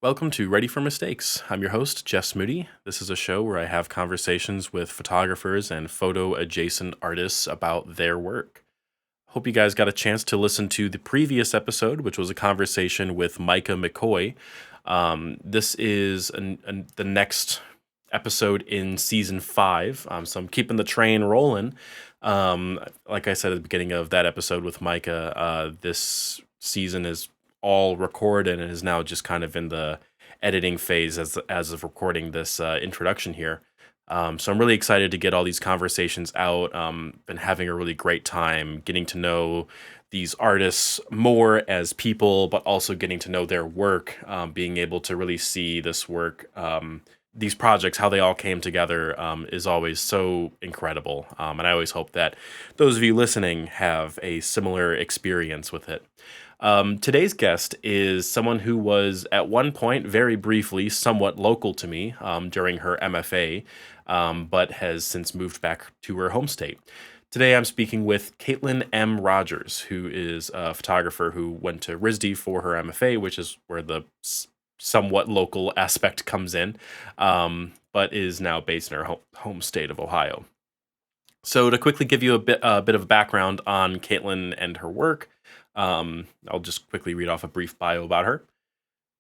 Welcome to Ready for Mistakes. I'm your host, Jeff Smoody. This is a show where I have conversations with photographers and photo adjacent artists about their work. Hope you guys got a chance to listen to the previous episode, which was a conversation with Micah McCoy. This is the next episode in season 5. So I'm keeping the train rolling. Like I said at the beginning of that episode with Micah, this season is all recorded and is now just kind of in the editing phase as of recording this introduction here. So I'm really excited to get all these conversations out. Been having a really great time getting to know these artists more as people, but also getting to know their work, being able to really see this work, these projects, how they all came together is always so incredible. And I always hope that those of you listening have a similar experience with it. Today's guest is someone who was at one point, very briefly, somewhat local to me during her MFA, but has since moved back to her home state. Today I'm speaking with Katelynn M. Rogers, who is a photographer who went to RISD for her MFA, which is where the somewhat local aspect comes in, but is now based in her home state of Ohio. So to quickly give you a bit of background on Katelynn and her work, I'll just quickly read off a brief bio about her.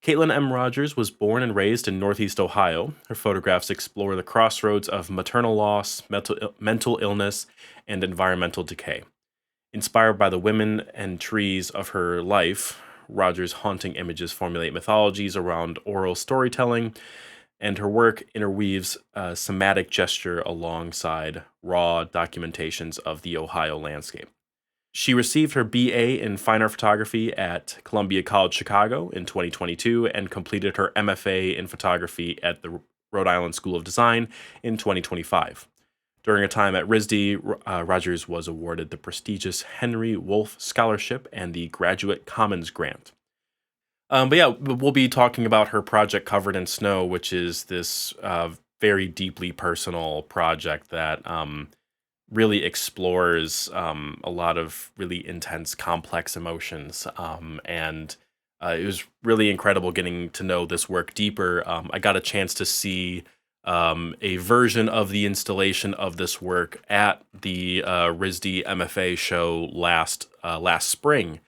Katelynn M. Rogers was born and raised in Northeast Ohio. Her photographs explore the crossroads of maternal loss, mental illness, and environmental decay. Inspired by the women and trees of her life, Rogers' haunting images formulate mythologies around oral storytelling, and her work interweaves somatic gesture alongside raw documentations of the Ohio landscape. She received her BA in Fine Art Photography at Columbia College Chicago in 2022 and completed her MFA in Photography at the Rhode Island School of Design in 2025. During her time at RISD, Rogers was awarded the prestigious Henry Wolf Scholarship and the Graduate Commons Grant. We'll be talking about her project Covered in Snow, which is this very deeply personal project that really explores a lot of really intense, complex emotions. And it was really incredible getting to know this work deeper. I got a chance to see a version of the installation of this work at the RISD MFA show last spring,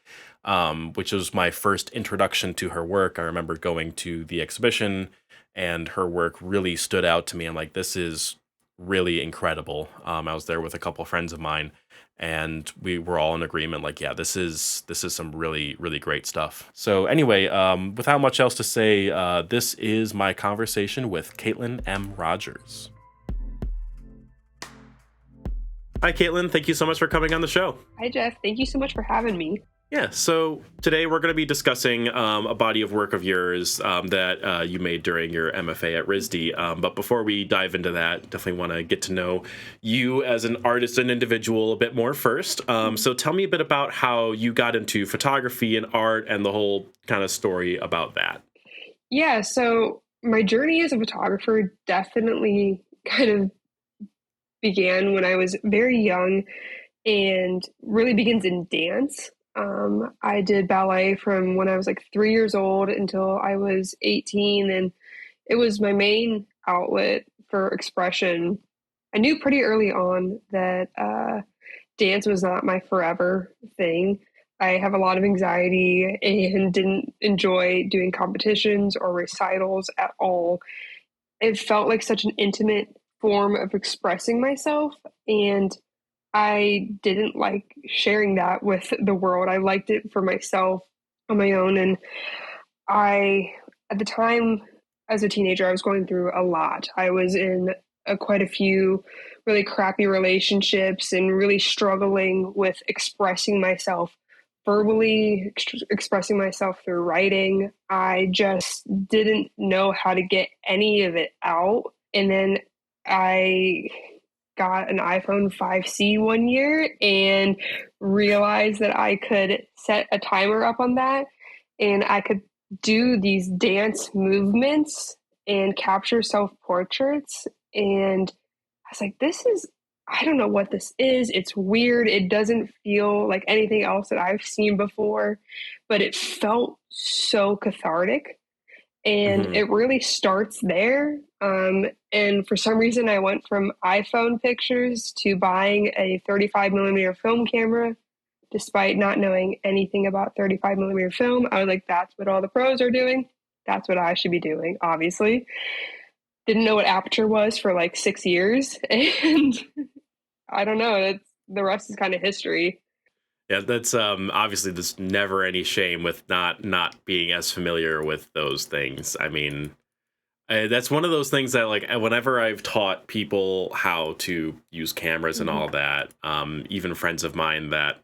which was my first introduction to her work. I remember going to the exhibition and her work really stood out to me. I'm like, this is really incredible. I was there with a couple of friends of mine and we were all in agreement, like, yeah, this is some really, really great stuff. So anyway, without much else to say, this is my conversation with Katelynn M. Rogers. Hi, Katelynn. Thank you so much for coming on the show. Hi, Jeff. Thank you so much for having me. Yeah, so today we're going to be discussing a body of work of yours that you made during your MFA at RISD. But before we dive into that, definitely want to get to know you as an artist and individual a bit more first. So tell me a bit about how you got into photography and art and the whole kind of story about that. Yeah, so my journey as a photographer definitely kind of began when I was very young and really begins in dance. I did ballet from when I was like 3 years old until I was 18, and it was my main outlet for expression. I knew pretty early on that dance was not my forever thing. I have a lot of anxiety and didn't enjoy doing competitions or recitals at all. It felt like such an intimate form of expressing myself, and I didn't like sharing that with the world. I liked it for myself on my own. And at the time, as a teenager, I was going through a lot. I was in quite a few really crappy relationships and really struggling with expressing myself verbally, expressing myself through writing. I just didn't know how to get any of it out. And then I got an iPhone 5C one year and realized that I could set a timer up on that and I could do these dance movements and capture self-portraits. And I was like, I don't know what this is. It's weird. It doesn't feel like anything else that I've seen before, but it felt so cathartic. And Hmm. it really starts there. And for some reason, I went from iPhone pictures to buying a 35 millimeter film camera, despite not knowing anything about 35 millimeter film. I was like, that's what all the pros are doing. That's what I should be doing, obviously. Didn't know what aperture was for like 6 years. And I don't know. The rest is kind of history. Yeah, that's obviously there's never any shame with not being as familiar with those things. I mean, that's one of those things that like whenever I've taught people how to use cameras and Mhm. all that, even friends of mine that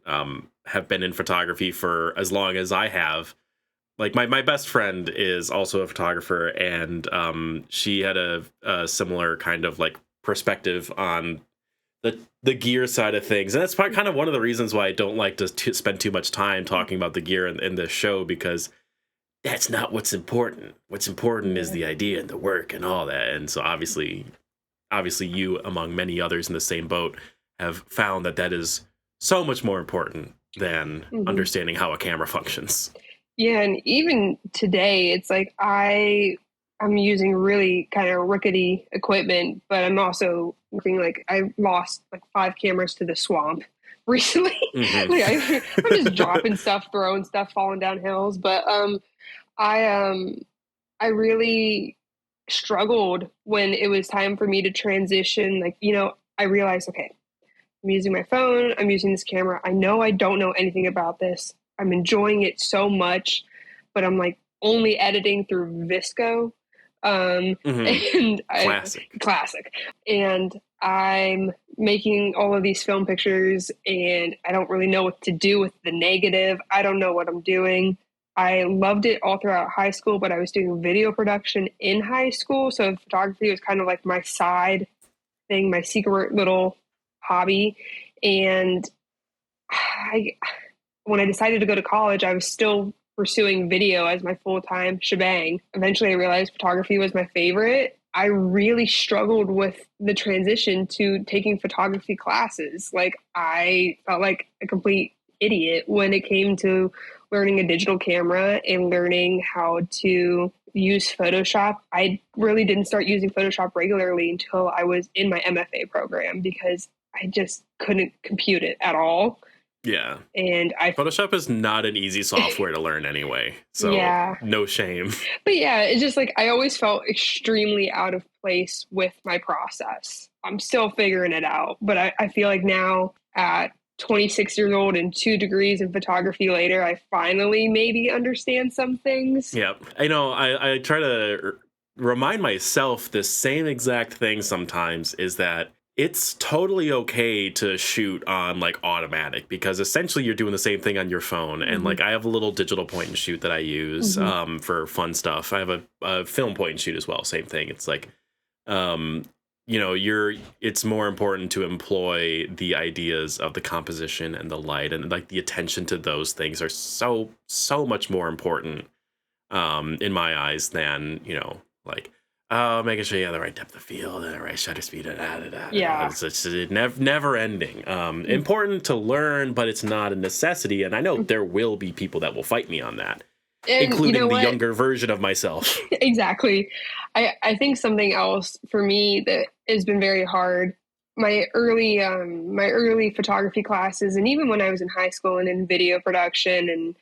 have been in photography for as long as I have, like my best friend is also a photographer, and she had a similar kind of like perspective on the gear side of things, and that's kind of one of the reasons why I don't like to spend too much time talking about the gear in this show, because that's not what's important. What's important is Yeah. the idea and the work and all that. And so obviously you, among many others in the same boat, have found that that is so much more important than Mhm. understanding how a camera functions. Yeah, and even today, it's like I'm using really kind of rickety equipment, but I'm also looking like I lost like 5 cameras to the swamp recently. Hmm. Like I'm just dropping stuff, throwing stuff, falling down hills. But I um I really struggled when it was time for me to transition. Like, I realized, okay, I'm using my phone, I'm using this camera. I know I don't know anything about this. I'm enjoying it so much, but I'm like only editing through Visco. Hmm. And Classic. classic. And I'm making all of these film pictures and I don't really know what to do with the negative. I don't know what I'm doing. I loved it all throughout high school, but I was doing video production in high school. So photography was kind of like my side thing, my secret little hobby. And I, when I decided to go to college, I was still pursuing video as my full time shebang. Eventually, I realized photography was my favorite. I really struggled with the transition to taking photography classes. Like, I felt like a complete idiot when it came to learning a digital camera and learning how to use Photoshop. I really didn't start using Photoshop regularly until I was in my MFA program because I just couldn't compute it at all. Yeah. And Photoshop is not an easy software to learn anyway. So yeah, no shame. but yeah, it's just like I always felt extremely out of place with my process. I'm still figuring it out, but I feel like now at 26 years old and 2 degrees in photography later, I finally maybe understand some things. Yep. I know I try to remind myself the same exact thing sometimes, is that it's totally okay to shoot on like automatic, because essentially you're doing the same thing on your phone. And Hmm. like I have a little digital point and shoot that I use Hmm. for fun stuff. I have a film point and shoot as well. Same thing. It's like um it's more important to employ the ideas of the composition and the light, and like the attention to those things are so much more important in my eyes than like making sure you have the right depth of field and the right shutter speed. Yeah. It's never ending. Important to learn, but it's not a necessity. And I know there will be people that will fight me on that, And you know including the what? younger version of myself. Exactly. I think something else for me that has been very hard. My early photography classes, and even when I was in high school and in video production and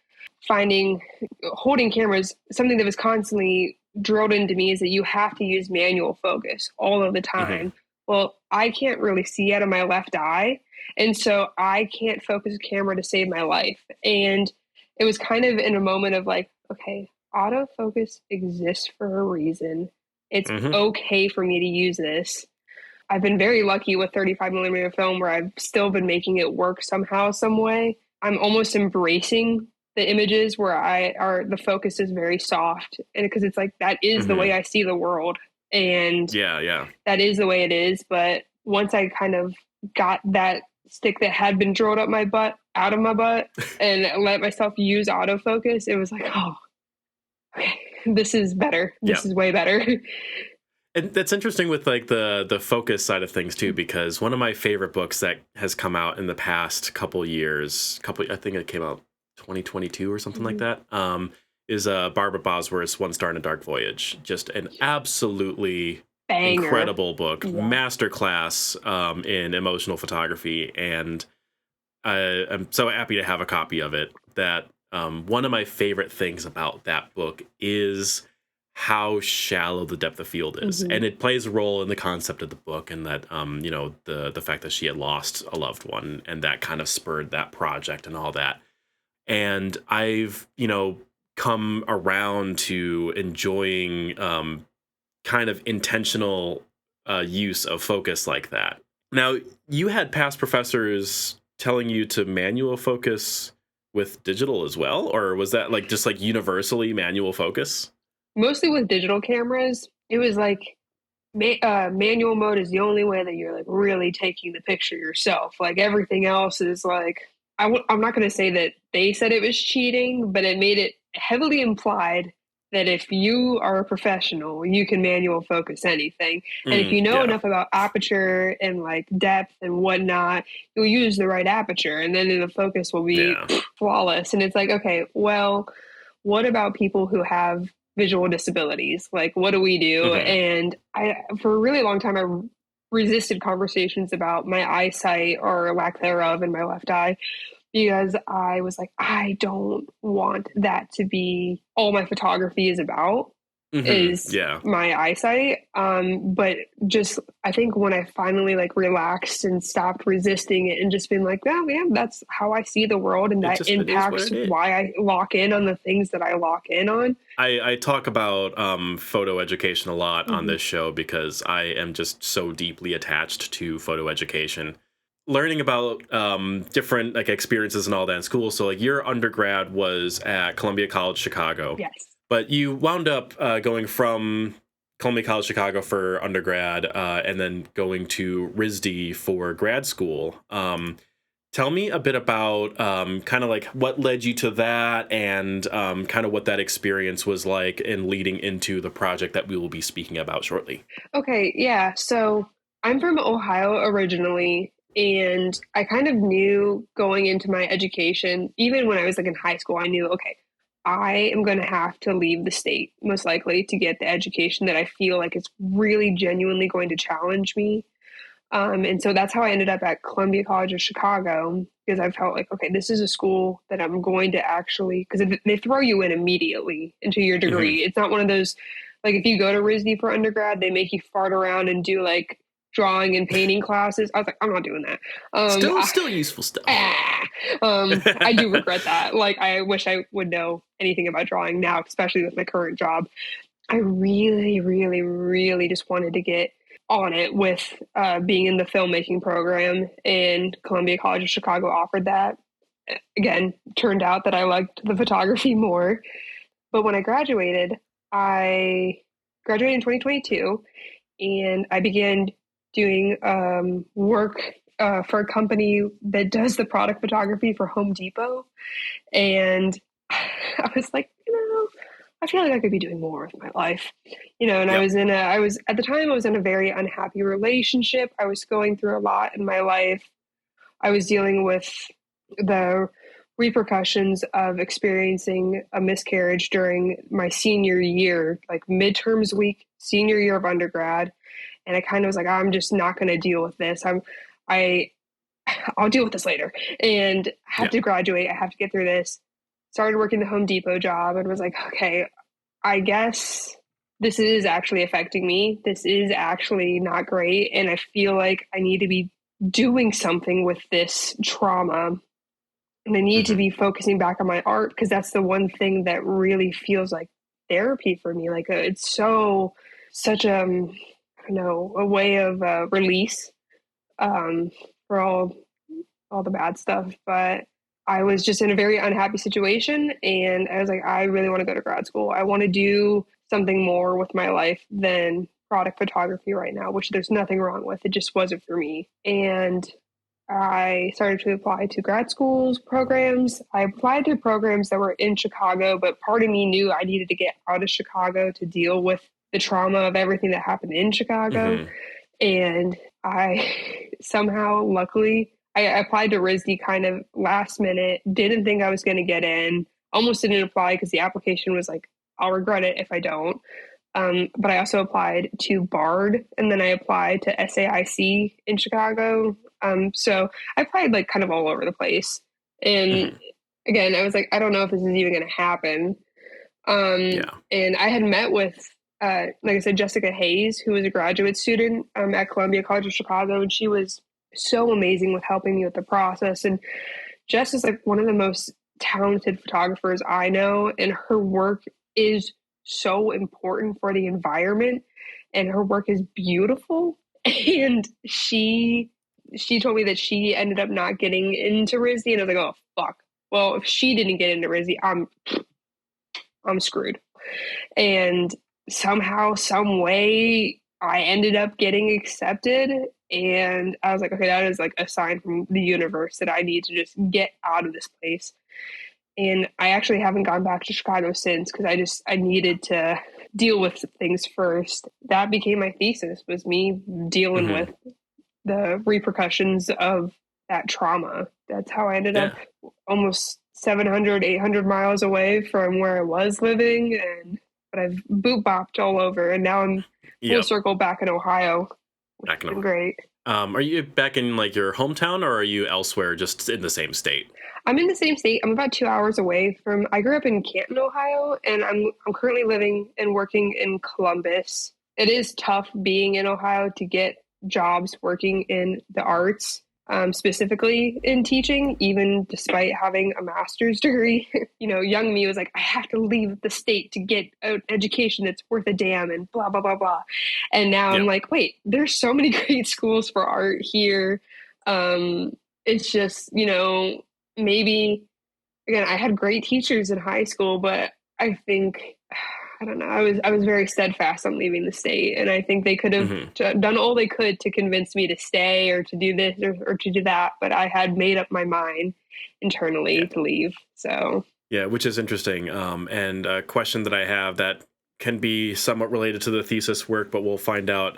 finding holding cameras, something that was constantly drilled into me is that you have to use manual focus all of the Hmm. time. Well, I can't really see out of my left eye, and so I can't focus a camera to save my life. And it was kind of in a moment of like, okay, autofocus exists for a reason. It's Hmm. okay for me to use this. I've been very lucky with 35 millimeter film where I've still been making it work somehow, some way. I'm almost embracing the images where the focus is very soft, and because it's like that is the Hmm. way I see the world, and Yeah, yeah. that is the way it is. But once I kind of got that stick that had been drilled up my butt out of my butt and let myself use autofocus, it was like, oh, okay, this is better. This Yeah. is way better. And that's interesting with like the focus side of things too, because one of my favorite books that has come out in the past couple years, I think it came out 2022 or something like Mhm. that, is Barbara Bosworth's One Star in a Dark Voyage. Just an absolutely Banger. incredible book, Yeah. masterclass in emotional photography, and I'm so happy to have a copy of it. That one of my favorite things about that book is how shallow the depth of field is, Mm-hmm. and it plays a role in the concept of the book, and that the fact that she had lost a loved one, and that kind of spurred that project and all that. And I've come around to enjoying kind of intentional use of focus like that. Now, you had past professors telling you to manual focus with digital as well, or was that like just like universally manual focus? Mostly with digital cameras, it was like manual mode is the only way that you're like really taking the picture yourself. Like everything else is like, I'm not going to say that they said it was cheating, but it made it heavily implied that if you are a professional, you can manual focus anything. And if you know Yeah, enough about aperture and like depth and whatnot, you'll use the right aperture and then the focus will be yeah. flawless. And it's like, okay, well, what about people who have visual disabilities? Like, what do we do? Hmm. And for a really long time, I resisted conversations about my eyesight or lack thereof in my left eye because I was like, I don't want that to be all my photography is about Hmm. is Yeah. my eyesight. But just I think when I finally like relaxed and stopped resisting it and just been like, oh yeah, that's how I see the world, and that It is what impacts it is. why I lock in on the things that I lock in on. I talk about photo education a lot on Mm-hmm. this show because I am just so deeply attached to photo education. Learning about different like experiences and all that in school. So like your undergrad was at Columbia College Chicago, Yes. but you wound up going from Columbia College Chicago for undergrad and then going to RISD for grad school. Tell me a bit about kind of like what led you to that and kind of what that experience was like in leading into the project that we will be speaking about shortly. Okay, yeah. So I'm from Ohio originally, and I kind of knew going into my education, even when I was like in high school, I knew, okay, I am going to have to leave the state most likely to get the education that I feel like is really genuinely going to challenge me. And so that's how I ended up at Columbia College of Chicago because I felt like, okay, this is a school that I'm going to actually, because they throw you in immediately into your Hmm. degree. It's not one of those, like if you go to RISD for undergrad, they make you fart around and do like drawing and painting classes. I was like, I'm not doing that. Um, I, Still useful stuff. ah, I do regret that. Like, I wish I would know anything about drawing now, especially with my current job. I really, really, really just wanted to get on it with being in the filmmaking program, and Columbia College of Chicago offered that. Again, turned out that I liked the photography more. But when I graduated in 2022, and I began doing work for a company that does the product photography for Home Depot. And I was like, I feel like I could be doing more with my life, and Yep. I was, at the time, I was in a very unhappy relationship. I was going through a lot in my life. I was dealing with the repercussions of experiencing a miscarriage during my senior year, like midterms week, senior year of undergrad. And I kind of was like, I'm just not going to deal with this. I, I'll deal with this later, and I have Yeah. to graduate. I have to get through this. Started working the Home Depot job and was like, okay, I guess this is actually affecting me. This is actually not great. And I feel like I need to be doing something with this trauma. And I need to Hmm. be focusing back on my art because that's the one thing that really feels like therapy for me. Like it's such I don't know, a way of release um, for all the bad stuff. But I was just in a very unhappy situation, and I was like, I really want to go to grad school. I want to do something more with my life than product photography right now, which there's nothing wrong with. It just wasn't for me. And I started to apply to grad schools programs. I applied to programs that were in Chicago, but part of me knew I needed to get out of Chicago to deal with the trauma of everything that happened in Chicago. Hmm. And I somehow, luckily, I applied to RISD kind of last minute, didn't think I was going to get in. almost didn't apply because the application was like, I'll regret it if I don't. But I also applied to BARD, and then I applied to SAIC in Chicago. So I applied like kind of all over the place. And Hmm. again, I was like, I don't know if this is even going to happen. Yeah. And I had met with, like I said, Jessica Hayes, who was a graduate student at Columbia College of Chicago, and she was so amazing with helping me with the process. And Jess is like one of the most talented photographers I know, and her work is so important for the environment, and her work is beautiful. And she told me that she ended up not getting into RISD, and I was like, oh fuck. Well, if she didn't get into RISD, I'm screwed. And somehow, some way, I ended up getting accepted. And I was like, okay, that is like a sign from the universe that I need to just get out of this place. And I actually haven't gone back to Chicago since because I needed to deal with things first. That became my thesis, was me dealing Hmm. with the repercussions of that trauma. That's how I ended up Yeah. almost 700, 800 miles away from where I was living. But I've boot bopped all over, and now I'm full Yep. circle back in Ohio, which Back has in been Ohio. great. Are you back in like your hometown, or are you elsewhere, just in the same state? I'm in the same state. I'm about 2 hours away from. I grew up in Canton, Ohio, and I'm currently living and working in Columbus. It is tough being in Ohio to get jobs working in the arts, specifically in teaching, even despite having a master's degree. Young me was like, I have to leave the state to get an education that's worth a damn, and blah blah blah blah. And now I'm Yep. like, wait, there's so many great schools for art here. It's just, maybe again, I had great teachers in high school, but I think I don't know. I was very steadfast on leaving the state, and I think they could have Hmm. done all they could to convince me to stay or to do this or to do that. But I had made up my mind Yeah. internally to leave. So Yeah, which is interesting. And a question that I have that can be somewhat related to the thesis work, but we'll find out,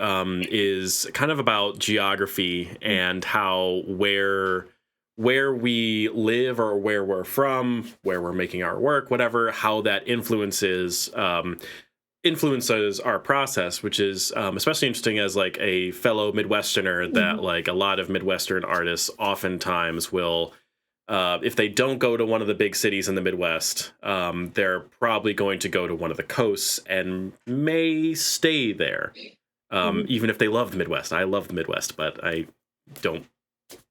is kind of about geography and how where we live or where we're from, where we're making our work, whatever, how that influences our process, which is especially interesting as like a fellow Midwesterner, that mhm. like a lot of Midwestern artists oftentimes will, if they don't go to one of the big cities in the Midwest, they're probably going to go to one of the coasts and may stay there, Mhm. even if they love the Midwest. I love the Midwest, but I don't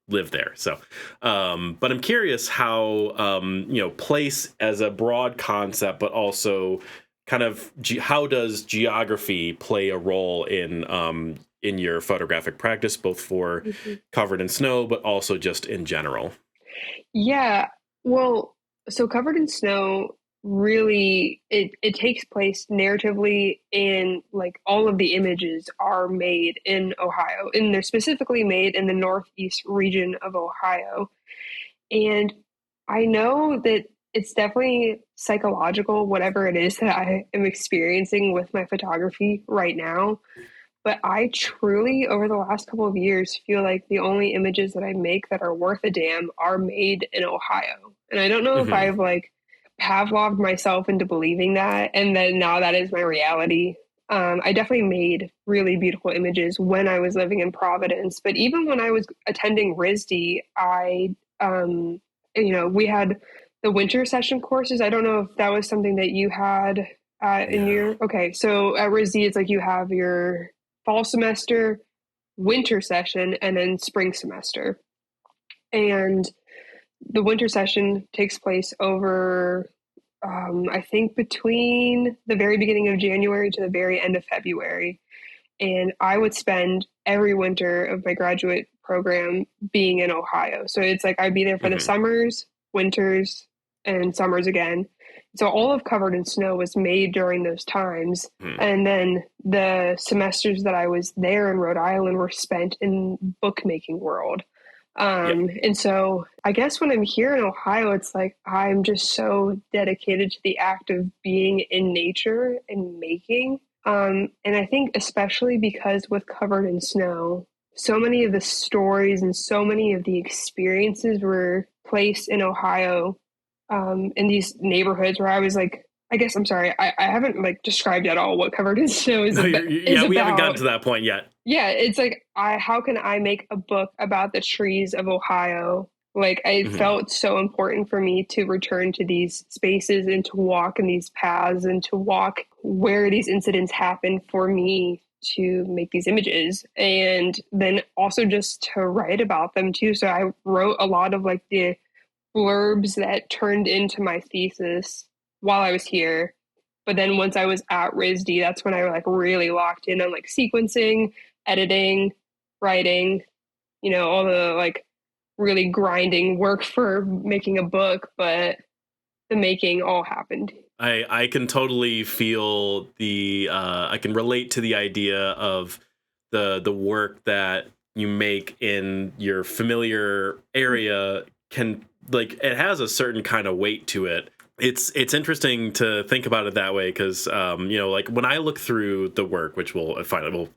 live there. So, but I'm curious how, place as a broad concept, but also kind of how does geography play a role in your photographic practice, both for Mhm. Covered in Snow, but also just in general. Yeah. Well, so Covered in Snow really it takes place narratively, and like all of the images are made in Ohio, and they're specifically made in the northeast region of Ohio. And I know that it's definitely psychological, whatever it is that I am experiencing with my photography right now. But I truly, over the last couple of years, feel like the only images that I make that are worth a damn are made in Ohio. And I don't know if Hmm. I've like Pavloved myself into believing that, and then now that is my reality. I definitely made really beautiful images when I was living in Providence, but even when I was attending RISD, we had the winter session courses. I don't know if that was something that you had in No. your. Okay, so at RISD, it's like you have your fall semester, winter session, and then spring semester. And the winter session takes place over, I think, between the very beginning of January to the very end of February. And I would spend every winter of my graduate program being in Ohio. So it's like I'd be there for the Hmm. summers, winters, and summers again. So all of Covered in Snow was made during those times. Hmm. And then the semesters that I was there in Rhode Island were spent in bookmaking world. Yeah. And so I guess when I'm here in Ohio, it's like I'm just so dedicated to the act of being in nature and making. And I think especially because with Covered in Snow, so many of the stories and so many of the experiences were placed in Ohio, in these neighborhoods where I was like, I guess I'm sorry, I haven't like described at all what Covered in Snow No, is yeah, we haven't gotten about. to that point yet. Yeah, it's like how can I make a book about the trees of Ohio? Like it Hmm. felt so important for me to return to these spaces and to walk in these paths and to walk where these incidents happened for me to make these images and then also just to write about them too. So I wrote a lot of like the blurbs that turned into my thesis while I was here. But then once I was at RISD, that's when I like really locked in on like sequencing, editing, writing, all the like really grinding work for making a book, but the making all happened. I can totally feel I can relate to the idea of the work that you make in your familiar area can, like, it has a certain kind of weight to it. It's interesting to think about it that way because like when I look through the work, which we'll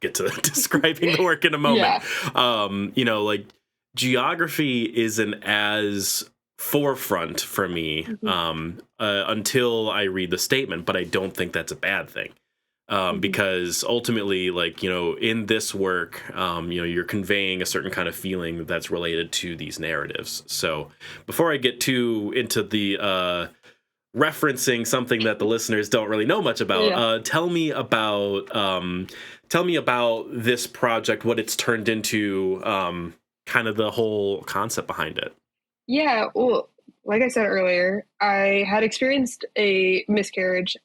get to describing the work in a moment. Yeah. Like geography isn't as forefront for me Mm-hmm. until I read the statement, but I don't think that's a bad thing. Mm-hmm. Because ultimately, like, in this work, you're conveying a certain kind of feeling that's related to these narratives. So before I get too into the referencing something that the listeners don't really know much about, Yeah. tell me about this project, what it's turned into, kind of the whole concept behind it. Yeah. Well, like I said earlier, I had experienced a miscarriage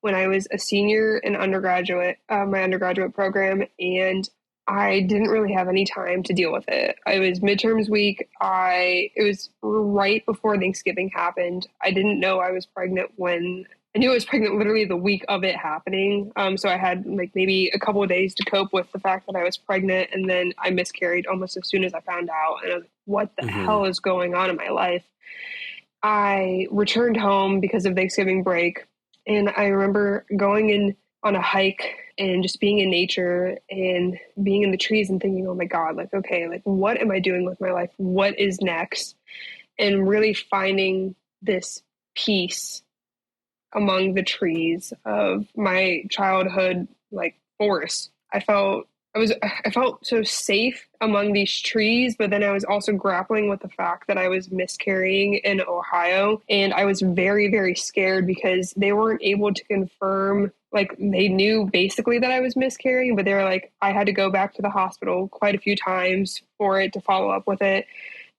when I was a senior in undergraduate, my undergraduate program, and I didn't really have any time to deal with it. I was midterms week. It was right before Thanksgiving happened. I didn't know I was pregnant when I knew I was pregnant literally the week of it happening. So I had like maybe a couple of days to cope with the fact that I was pregnant, and then I miscarried almost as soon as I found out. And I was like, what the Hmm. hell is going on in my life? I returned home because of Thanksgiving break, and I remember going in on a hike and just being in nature and being in the trees and thinking, oh my God, like, okay, like, what am I doing with my life? What is next? And really finding this peace among the trees of my childhood, like forest. I felt so safe among these trees, but then I was also grappling with the fact that I was miscarrying in Ohio, and I was very, very scared because they weren't able to confirm, like, they knew basically that I was miscarrying, but they were like, I had to go back to the hospital quite a few times for it to follow up with it,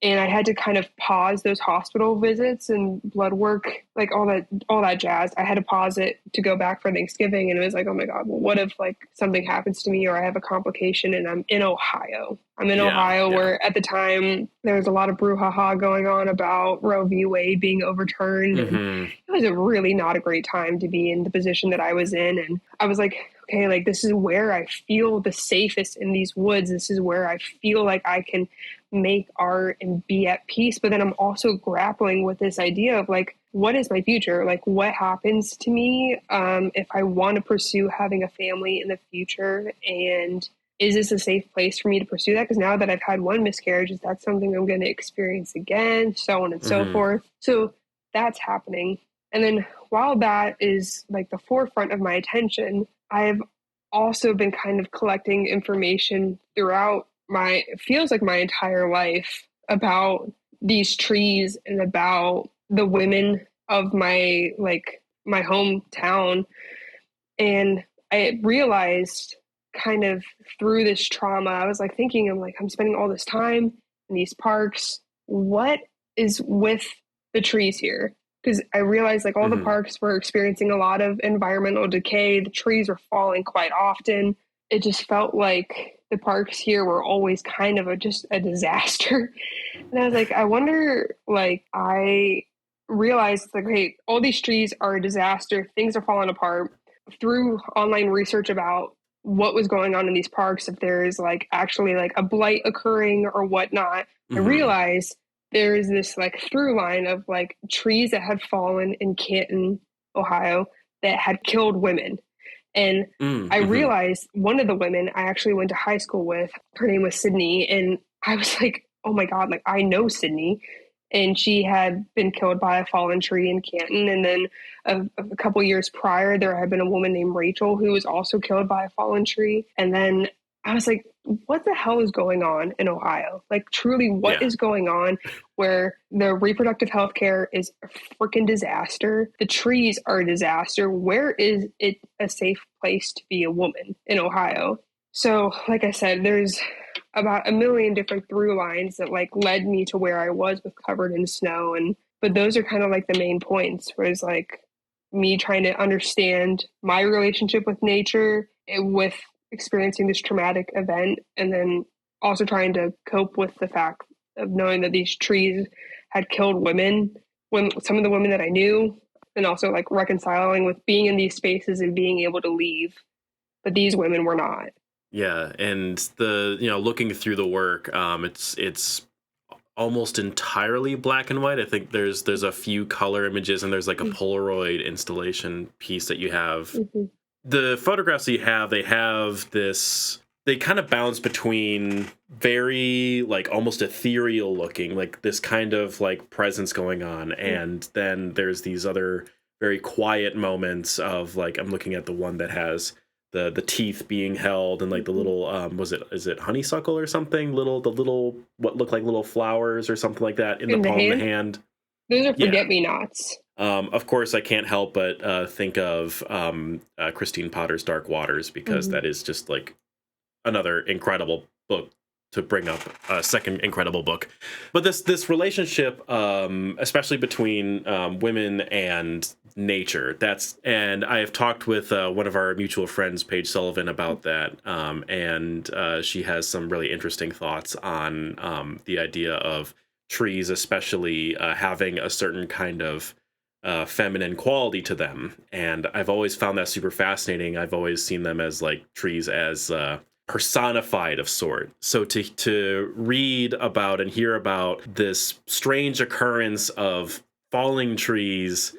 and I had to kind of pause those hospital visits and blood work, like all that jazz. I had to pause it to go back for Thanksgiving, and it was like, oh my God, well, what if like something happens to me or I have a complication and I'm in Ohio? I'm in Yeah, Ohio yeah. where at the time there was a lot of brouhaha going on about Roe v. Wade being overturned, and Hmm. it was a really not a great time to be in the position that I was in. And I was like, okay, like this is where I feel the safest in these woods. This is where I feel like I can make art and be at peace. But then I'm also grappling with this idea of like, what is my future? Like, what happens to me if I want to pursue having a family in the future? And is this a safe place for me to pursue that? Because now that I've had one miscarriage, is that something I'm going to experience again? So on and so Hmm. forth. So that's happening. And then while that is like the forefront of my attention, I've also been kind of collecting information throughout it feels like my entire life about these trees and about the women of my hometown. And I realized kind of through this trauma, I was like thinking, I'm like, I'm spending all this time in these parks. What is with the trees here? Because I realized like all the Hmm. parks were experiencing a lot of environmental decay. The trees were falling quite often. It just felt like the parks here were always kind of just a disaster. And I was like, I wonder, like, I realized, like, hey, all these trees are a disaster. Things are falling apart. Through online research about what was going on in these parks, if there is, like, actually, like, a blight occurring or whatnot, I Hmm. realized there is this, like, through line of, like, trees that had fallen in Canton, Ohio, that had killed women. And I Mm-hmm. realized one of the women I actually went to high school with, her name was Sydney. And I was like, oh my God, like I know Sydney. and she had been killed by a fallen tree in Canton. And then a couple years prior, there had been a woman named Rachel who was also killed by a fallen tree. And then I was like, what the hell is going on in Ohio? Like, truly, what Yeah. is going on where the reproductive health care is a freaking disaster? The trees are a disaster. Where is it a safe place to be a woman in Ohio? So, like I said, there's about a million different through lines that like led me to where I was with covered in snow. And but those are kind of like the main points, whereas like me trying to understand my relationship with nature with experiencing this traumatic event, and then also trying to cope with the fact of knowing that these trees had killed women, when some of the women that I knew, and also like reconciling with being in these spaces and being able to leave, but these women were not. Yeah, and the looking through the work, it's almost entirely black and white. I think there's a few color images, and there's like a Polaroid installation piece that you have. Mm-hmm. The photographs that you have, they have this. They kind of bounce between very like almost ethereal looking, like this kind of like presence going on, and then there's these other very quiet moments of like I'm looking at the one that has the teeth being held and like the little is it honeysuckle or something, the little what look like little flowers or something like that in the palm of the hand. Those are Yeah. forget-me-nots. Of course, I can't help but think of Christine Potter's Dark Waters, because that is just like another incredible book to bring up, a second incredible book. But this relationship, especially between women and nature, and I have talked with one of our mutual friends, Paige Sullivan, about that, and she has some really interesting thoughts on the idea of trees, especially having a certain kind of feminine quality to them. And I've always found that super fascinating. I've always seen them as like trees as personified of sort. So to read about and hear about this strange occurrence of falling trees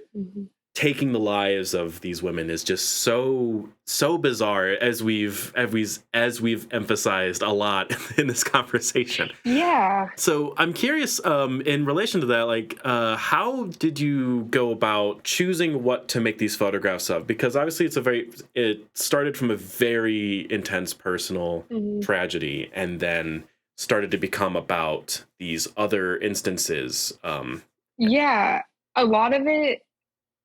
taking the lives of these women is just so bizarre, as we've emphasized a lot in this conversation. Yeah. So I'm curious, in relation to that, like, how did you go about choosing what to make these photographs of? Because obviously it started from a very intense personal tragedy, and then started to become about these other instances. Yeah. A lot of it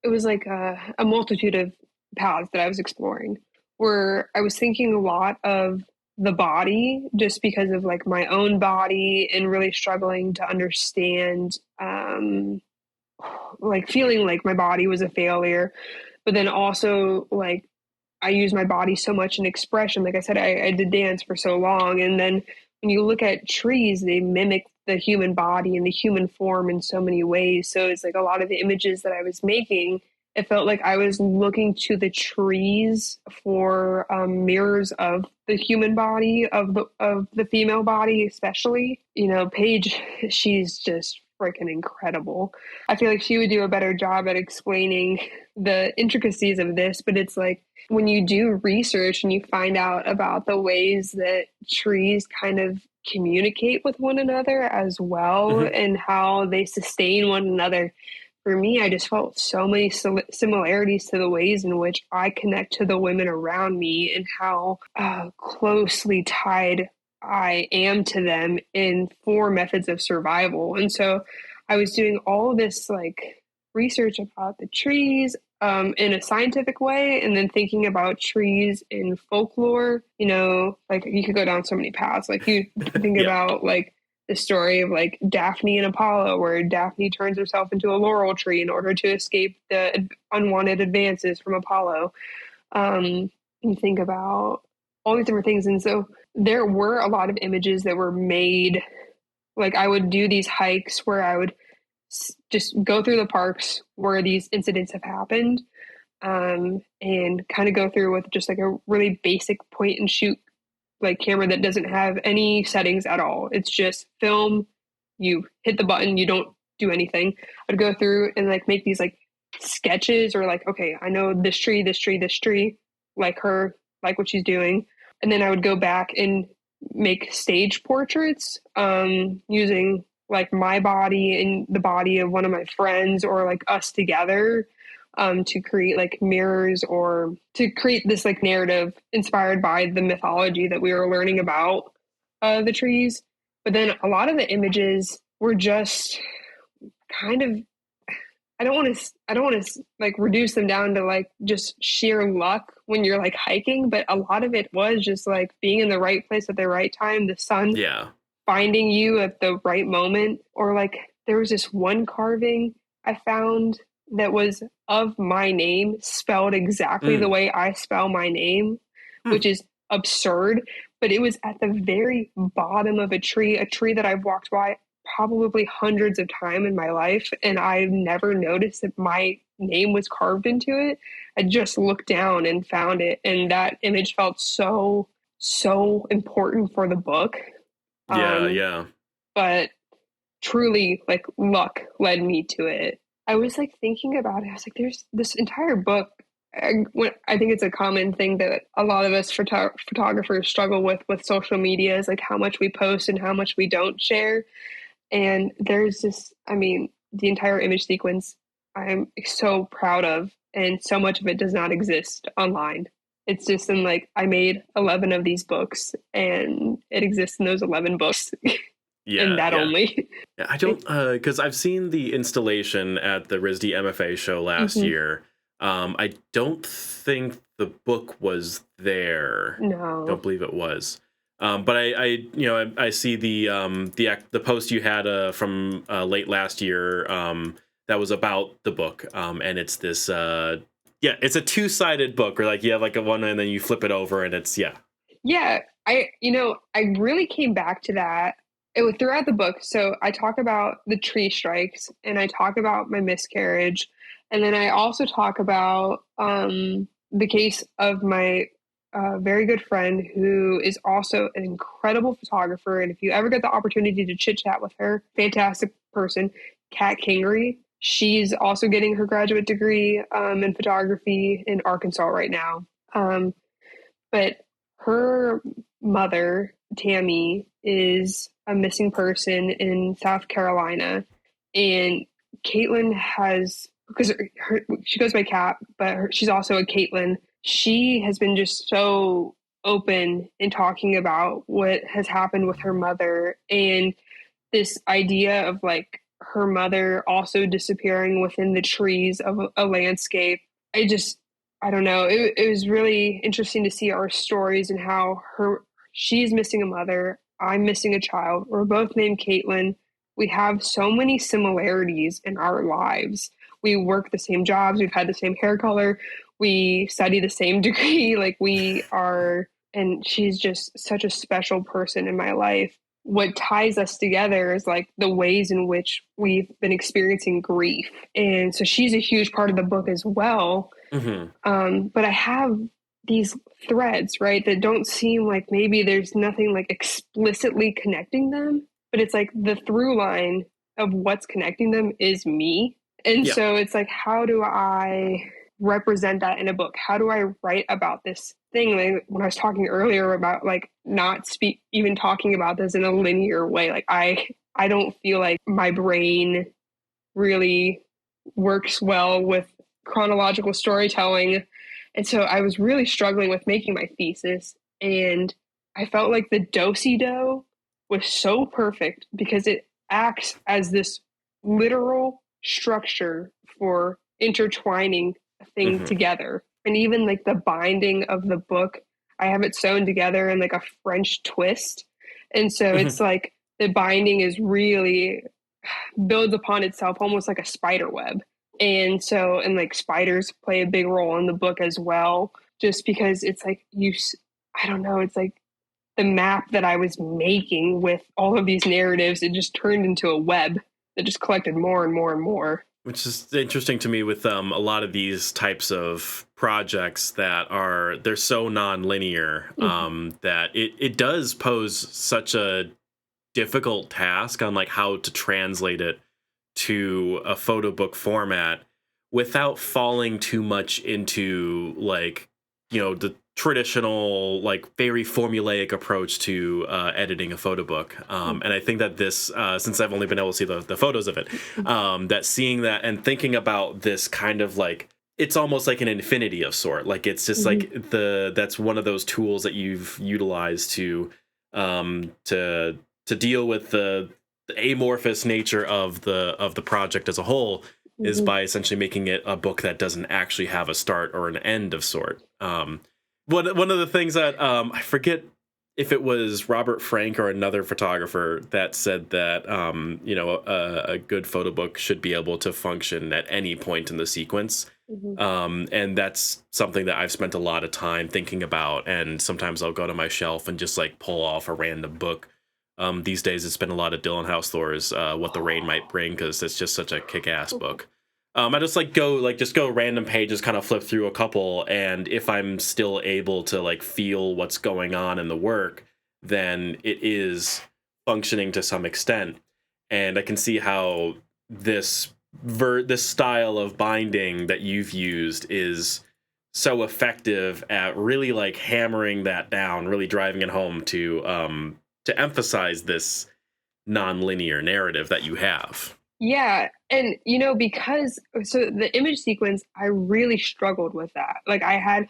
was like a multitude of paths that I was exploring, where I was thinking a lot of the body, just because of like my own body and really struggling to understand, like feeling like my body was a failure. But then also like I use my body so much in expression. Like I said, I did dance for so long. And then when you look at trees, they mimic the human body and the human form in so many ways. So it's like a lot of the images that I was making, it felt like I was looking to the trees for mirrors of the human body, of the female body, especially. You know, Paige, she's just freaking incredible. I feel like she would do a better job at explaining the intricacies of this, but it's like when you do research and you find out about the ways that trees kind of communicate with one another as well, and how they sustain one another. For me, I just felt so many similarities to the ways in which I connect to the women around me, and how closely tied I am to them in 4 methods of survival. And so I was doing all this like research about the trees in a scientific way, and then thinking about trees in folklore. You know, like you could go down so many paths. Like you think about like the story of like Daphne and Apollo, where Daphne turns herself into a laurel tree in order to escape the unwanted advances from Apollo. You think about all these different things. And so there were a lot of images that were made. Like I would do these hikes where I would just go through the parks where these incidents have happened, and kind of go through with just like a really basic point and shoot like camera that doesn't have any settings at all. It's just film, you hit the button, you don't do anything. I'd go through and like make these like sketches, or like, okay, I know this tree, this tree, this tree, like her, like what she's doing. And then I would go back and make stage portraits, using like my body and the body of one of my friends, or like us together, to create like mirrors, or to create this like narrative inspired by the mythology that we were learning about the trees. But then a lot of the images were just kind of, I don't want to like reduce them down to like just sheer luck when you're like hiking, but a lot of it was just like being in the right place at the right time, the sun Yeah. finding you at the right moment. Or like there was this one carving I found that was of my name spelled exactly the Mm. way I spell my name, Hmm. which is absurd, but it was at the very bottom of a tree that I've walked by probably hundreds of times in my life, and I've never noticed that my name was carved into it. I just looked down and found it, and that image felt so important for the book. Yeah, um yeah. but truly, like, luck led me to it. I was like thinking about it. I was like, there's this entire book. I think it's a common thing that a lot of us photographers struggle with social media, is like how much we post and how much we don't share. And there's this, I mean, the entire image sequence I'm so proud of, and so much of it does not exist online. It's just in like, I made 11 of these books, and it exists in those 11 books, and Yeah, that yeah. only. Yeah, I don't because I've seen the installation at the RISD MFA show last Mhm. year. I don't think the book was there. Don't No. believe it was. But I see the post you had from late last year that was about the book, and it's this yeah, it's a two-sided book where like you have like a one and then you flip it over and it's yeah. Yeah, I really came back to that throughout the book. So I talk about the tree strikes, and I talk about my miscarriage, and then I also talk about the case of my very good friend, who is also an incredible photographer. And if you ever get the opportunity to chit chat with her, fantastic person, Kat Kingery. She's also getting her graduate degree in photography in Arkansas right now. But her mother, Tammy, is a missing person in South Carolina. And Katelynn has, because she goes by Kat, but she's also a Katelynn. She has been just so open in talking about what has happened with her mother, and this idea of like her mother also disappearing within the trees of a landscape. I just, I don't know. It was really interesting to see our stories, and how she's missing a mother. I'm missing a child. We're both named Katelynn. We have so many similarities in our lives. We work the same jobs. We've had the same hair color. We study the same degree. Like, we are, and she's just such a special person in my life. What ties us together is like the ways in which we've been experiencing grief. And so she's a huge part of the book as well. Hmm. But I have these threads, right, that don't seem like, maybe there's nothing like explicitly connecting them, but it's like the through line of what's connecting them is me. And Yeah. so it's like, how do I represent that in a book? How do I write about this thing? Like when I was talking earlier about like not even talking about this in a linear way, like I don't feel like my brain really works well with chronological storytelling. And so I was really struggling with making my thesis. And I felt like the do-si-do was so perfect, because it acts as this literal structure for intertwining a thing Hmm. together. And even like the binding of the book, I have it sewn together in like a French twist. And so it's like the binding is really builds upon itself almost like a spider web. And so, and like spiders play a big role in the book as well, just because it's like I don't know, it's like the map that I was making with all of these narratives, it just turned into a web that just collected more and more and more. Which is interesting to me with a lot of these types of projects that they're so non-linear Mm-hmm. that it does pose such a difficult task on like how to translate it to a photo book format without falling too much into like the traditional, like, very formulaic approach to editing a photo book. And I think that this, since I've only been able to see the photos of it, that seeing that and thinking about this kind of like, it's almost like an infinity of sort. Like, it's just like that's one of those tools that you've utilized to deal with the amorphous nature of the project as a whole, is by essentially making it a book that doesn't actually have a start or an end of sort. One of the things that I forget if it was Robert Frank or another photographer that said that a good photo book should be able to function at any point in the sequence. And that's something that I've spent a lot of time thinking about. And sometimes I'll go to my shelf and just like pull off a random book. These days, it's been a lot of Dylan House-Thor's What the Rain Might Bring, because it's just such a kick-ass book. I just go random pages, kind of flip through a couple, and if I'm still able to like feel what's going on in the work, then it is functioning to some extent. And I can see how this style of binding that you've used is so effective at really like hammering that down, really driving it home to emphasize this non-linear narrative that you have. Yeah. And, because so the image sequence, I really struggled with that. Like, I had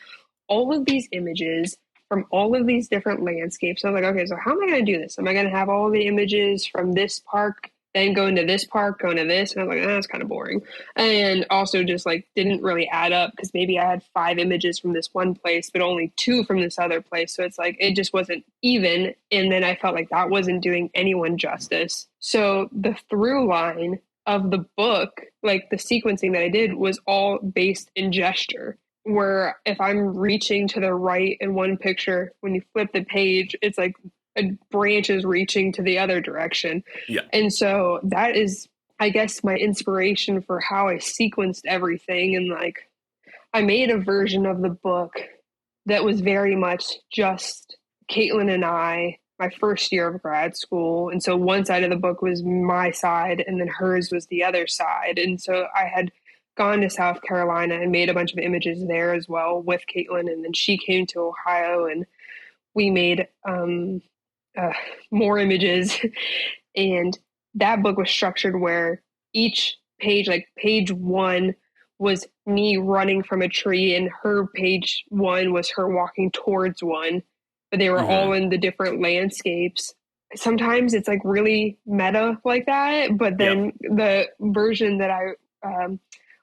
all of these images from all of these different landscapes. I was like, okay, so how am I going to do this? Am I going to have all the images from this park, then go into this park, go into this? And I was like, that's kind of boring. And also just like didn't really add up, because maybe I had 5 images from this one place, but only 2 from this other place. So it's like, it just wasn't even. And then I felt like that wasn't doing anyone justice. So the through line of the book, like the sequencing that I did, was all based in gesture, where if I'm reaching to the right in one picture, when you flip the page, it's like a branch is reaching to the other direction. Yeah. And so that is, I guess, my inspiration for how I sequenced everything. And like, I made a version of the book that was very much just Katelynn and I, my first year of grad school. And so one side of the book was my side, and then hers was the other side. And so I had gone to South Carolina and made a bunch of images there as well with Katelynn. And then she came to Ohio, and we made more images. And that book was structured where each page, like page 1 was me running from a tree, and her page 1 was her walking towards one, but they were all in the different landscapes. Sometimes it's like really meta like that, but then the version that I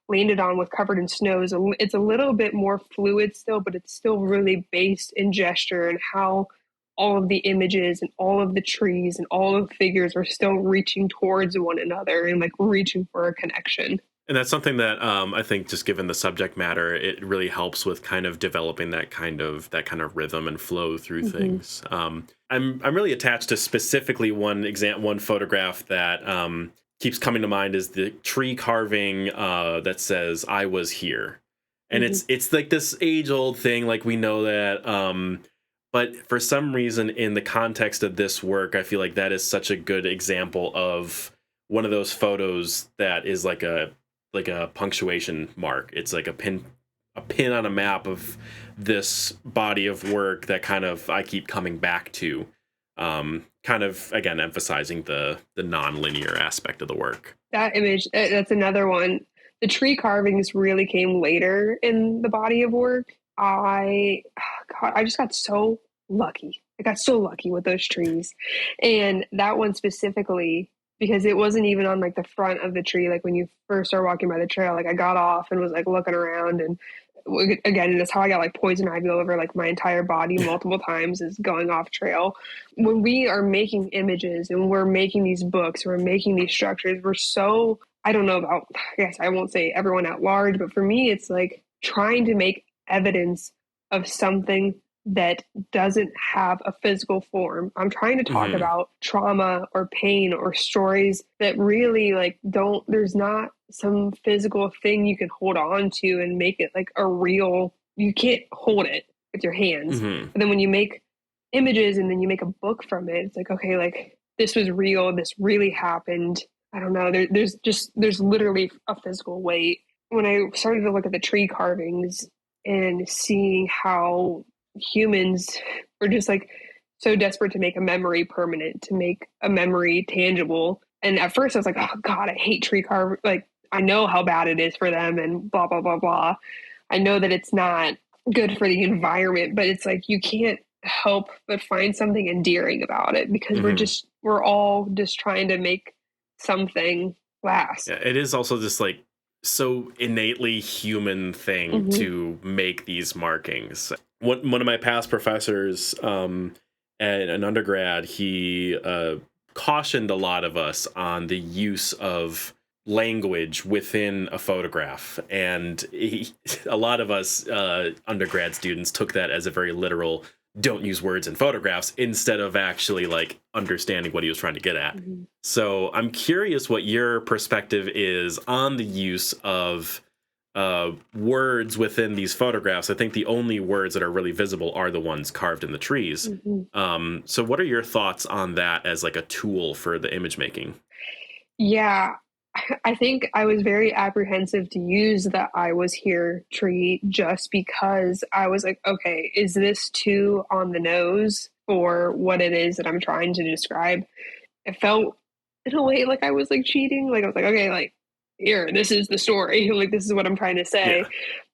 landed on with Covered in Snow is it's a little bit more fluid still, but it's still really based in gesture and how all of the images and all of the trees and all of the figures are still reaching towards one another and like reaching for a connection. And that's something that I think, just given the subject matter, it really helps with kind of developing that kind of rhythm and flow through things. I'm really attached to specifically one photograph that keeps coming to mind, is the tree carving that says "I was here," and it's like this age old thing. Like, we know that. But for some reason, in the context of this work, I feel like that is such a good example of one of those photos that is like a punctuation mark. It's like a pin on a map of this body of work that kind of I keep coming back to, kind of again emphasizing the non-linear aspect of the work. That image, that's another one. The tree carvings really came later in the body of work. I just got so lucky. I got so lucky with those trees. And that one specifically, because it wasn't even on like the front of the tree. Like when you first start walking by the trail, like I got off and was like looking around, and again, that's how I got like poison ivy all over like my entire body multiple times, is going off trail. When we are making images and we're making these books, we're making these structures, we're so, I don't know about, I guess I won't say everyone at large, but for me, it's like trying to make evidence of something that doesn't have a physical form. I'm trying to talk about trauma or pain or stories that really like there's not some physical thing you can hold on to and make it like a real, you can't hold it with your hands. But then when you make images and then you make a book from it, it's like, okay, like this was real, this really happened. I don't know. There's literally a physical weight. When I started to look at the tree carvings and seeing how humans were just like so desperate to make a memory permanent, to make a memory tangible. And at first I was like, oh God, I hate tree carve. Like, I know how bad it is for them and blah, blah, blah, blah. I know that it's not good for the environment, but it's like you can't help but find something endearing about it because we're all just trying to make something last. Yeah, it is also this like so innately human thing to make these markings. One of my past professors at an undergrad, he cautioned a lot of us on the use of language within a photograph, and a lot of us undergrad students took that as a very literal don't use words in photographs instead of actually like understanding what he was trying to get at. So I'm curious what your perspective is on the use of words within these photographs. I think the only words that are really visible are the ones carved in the trees. So what are your thoughts on that as like a tool for the image making? Yeah, I think I was very apprehensive to use the I was here tree just because I was like, okay, is this too on the nose for what it is that I'm trying to describe? It felt in a way like I was like cheating. Like I was like, okay, like here, this is the story. Like this is what I'm trying to say. Yeah.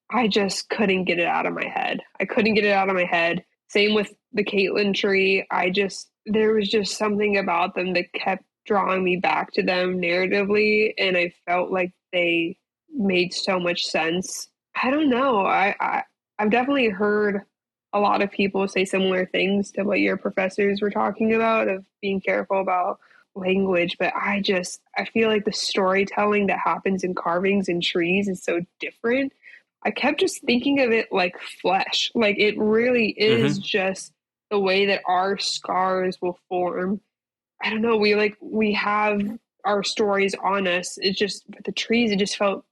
I just couldn't get it out of my head. I couldn't get it out of my head. Same with the Katelynn tree. There was just something about them that kept drawing me back to them narratively. And I felt like they made so much sense. I don't know. I've definitely heard a lot of people say similar things to what your professors were talking about of being careful about language, but I feel like the storytelling that happens in carvings and trees is so different. I kept just thinking of it like flesh. Like it really is just the way that our scars will form. I don't know, we have our stories on us. It's just with the trees it just felt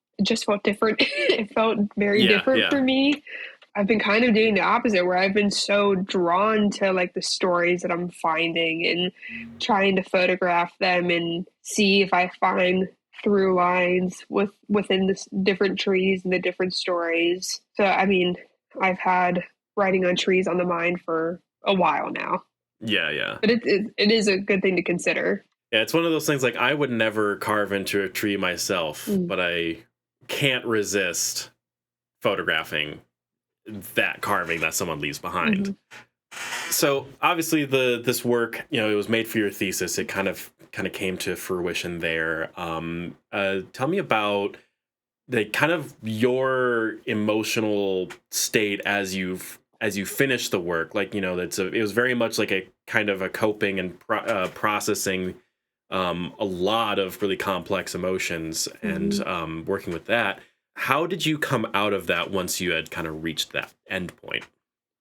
different. It felt very Yeah, different yeah. for me. I've been kind of doing the opposite where I've been so drawn to like the stories that I'm finding and trying to photograph them and see if I find through lines within the different trees and the different stories. So I mean, I've had writing on trees on the mind for a while now, Yeah, yeah. but it is a good thing to consider. Yeah, it's one of those things like I would never carve into a tree myself, Mm. but I can't resist photographing that carving that someone leaves behind. So obviously this work, you know, it was made for your thesis. It kind of came to fruition there. Tell me about the kind of your emotional state as you finish the work. Like, you know, it was very much like a kind of a coping and processing a lot of really complex emotions and working with that. How did you come out of that once you had kind of reached that end point?